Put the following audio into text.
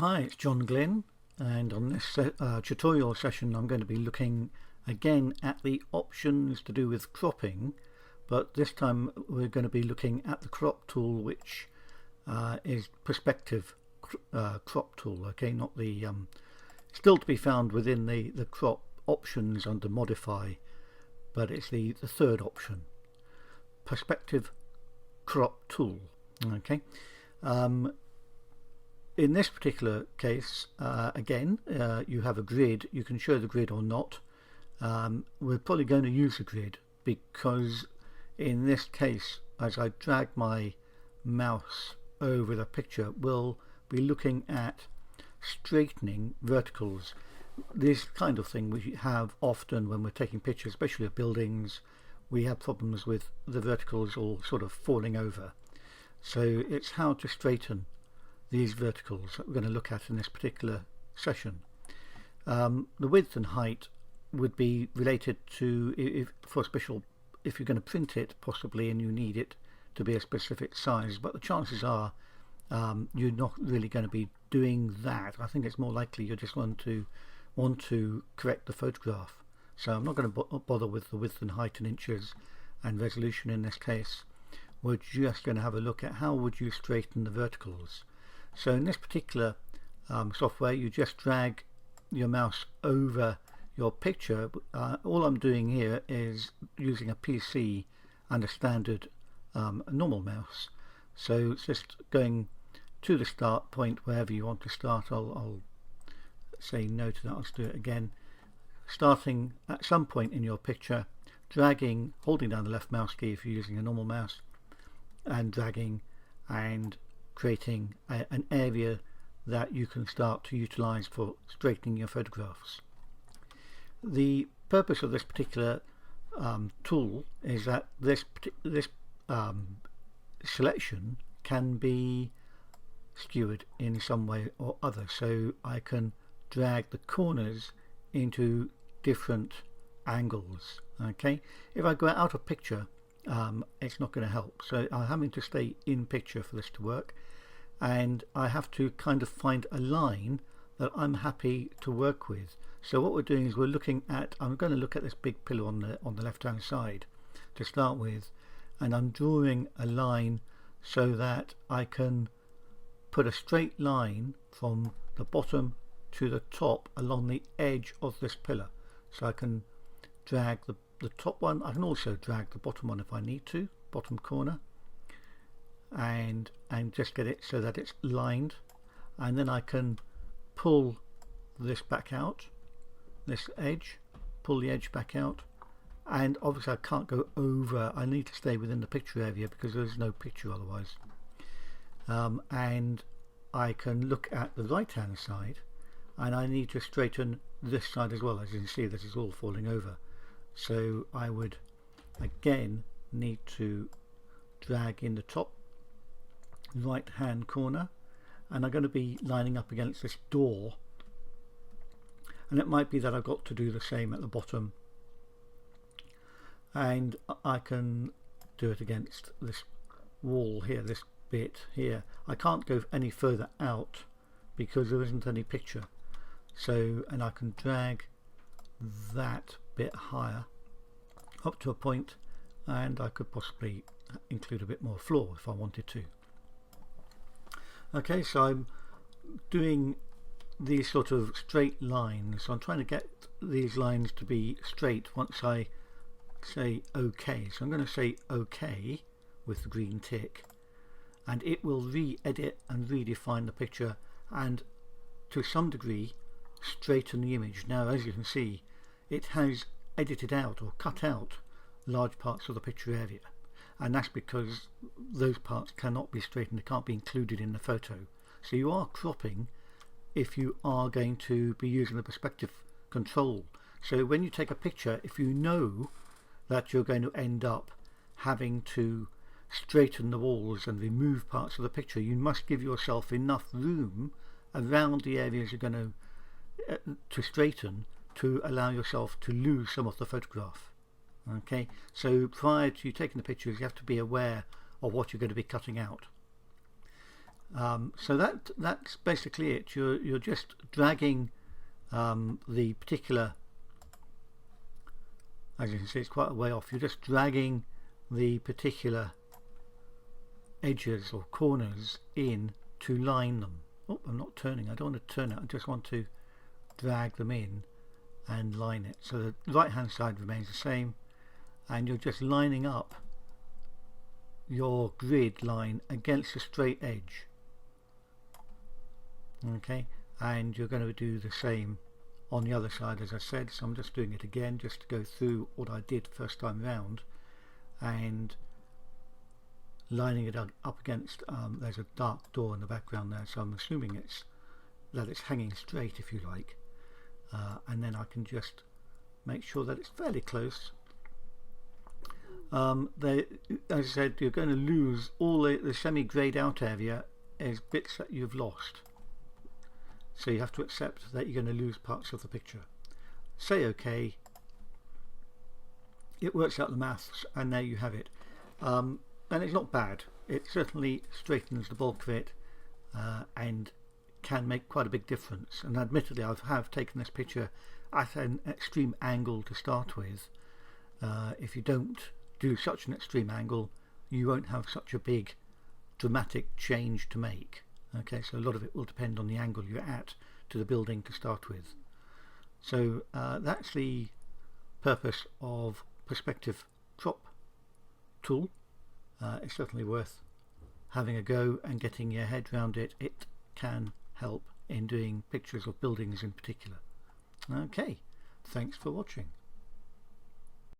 Hi, it's John Glynn, and on this tutorial session I'm going to be looking again at the options to do with cropping, but this time we're going to be looking at the crop tool, which is perspective crop tool, okay, not the still to be found within the crop options under modify, but it's the third option, perspective crop tool, okay. In this particular case, again, you have a grid. You can show the grid or not. We're probably going to use a grid because in this case, as I drag my mouse over the picture, we'll be looking at straightening verticals. This kind of thing we have often when we're taking pictures, especially of buildings. We have problems with the verticals all sort of falling over. So it's how to straighten these verticals that we're going to look at in this particular session. The width and height would be related to if you're going to print it possibly and you need it to be a specific size, but the chances are you're not really going to be doing that. I think it's more likely you just want to correct the photograph. So I'm not going to bother with the width and height in inches and resolution in this case. We're just going to have a look at how would you straighten the verticals. So in this particular software, you just drag your mouse over your picture. All I'm doing here is using a PC and a standard normal mouse. So it's just going to the start point wherever you want to start. I'll say no to that. I'll just do it again. Starting at some point in your picture, dragging, holding down the left mouse key if you're using a normal mouse, and dragging and creating an area that you can start to utilize for straightening your photographs. The purpose of this particular tool is that this selection can be skewered in some way or other, so I can drag the corners into different angles. Okay, if I go out of picture, it's not going to help, so I'm having to stay in picture for this to work, and I have to kind of find a line that I'm happy to work with. So what we're doing is we're looking at, I'm going to look at this big pillar on the left hand side to start with, and I'm drawing a line so that I can put a straight line from the bottom to the top along the edge of this pillar. So I can drag the top one. I can also drag the bottom one if I need to, bottom corner, and just get it so that it's lined, and then I can pull this back out, this edge, pull the edge back out, and obviously I can't go over. I need to stay within the picture area because there's no picture otherwise. And I can look at the right hand side, and I need to straighten this side as well. As you can see, this is all falling over. So I would again need to drag in the top right hand corner, and I'm going to be lining up against this door, and it might be that I've got to do the same at the bottom, and I can do it against this wall here, this bit here. I can't go any further out because there isn't any picture, so, and I can drag that bit higher up to a point, and I could possibly include a bit more floor if I wanted to. Okay, so I'm doing these sort of straight lines. So I'm trying to get these lines to be straight once I say OK. So I'm going to say OK with the green tick, and it will re-edit and redefine the picture and to some degree straighten the image. Now, as you can see, it has edited out or cut out large parts of the picture area, and that's because those parts cannot be straightened, they can't be included in the photo. So you are cropping if you are going to be using the perspective control. So when you take a picture, if you know that you're going to end up having to straighten the walls and remove parts of the picture, you must give yourself enough room around the areas you're going to straighten to allow yourself to lose some of the photograph. Okay, so prior to you taking the pictures, you have to be aware of what you're going to be cutting out. So that's basically it. You're just dragging the particular, as you can see, it's quite a way off. You're just dragging the particular edges or corners in to line them. Oh, I'm not turning. I don't want to turn it. I just want to drag them in and line it. So the right hand side remains the same, and you're just lining up your grid line against a straight edge. Okay, and you're going to do the same on the other side, as I said. So I'm just doing it again just to go through what I did first time round, and lining it up against there's a dark door in the background there, so I'm assuming that it's hanging straight, if you like, and then I can just make sure that it's fairly close. As I said, you're going to lose all the semi-grayed out area is bits that you've lost, so you have to accept that you're going to lose parts of the picture. Say OK, it works out the maths, and there you have it. And it's not bad. It certainly straightens the bulk of it and can make quite a big difference. And admittedly, I have taken this picture at an extreme angle to start with. If you don't do such an extreme angle, you won't have such a big dramatic change to make. Okay, so a lot of it will depend on the angle you're at to the building to start with. So that's the purpose of Perspective Crop tool. It's certainly worth having a go and getting your head around it. It can help in doing pictures of buildings in particular. Okay, thanks for watching.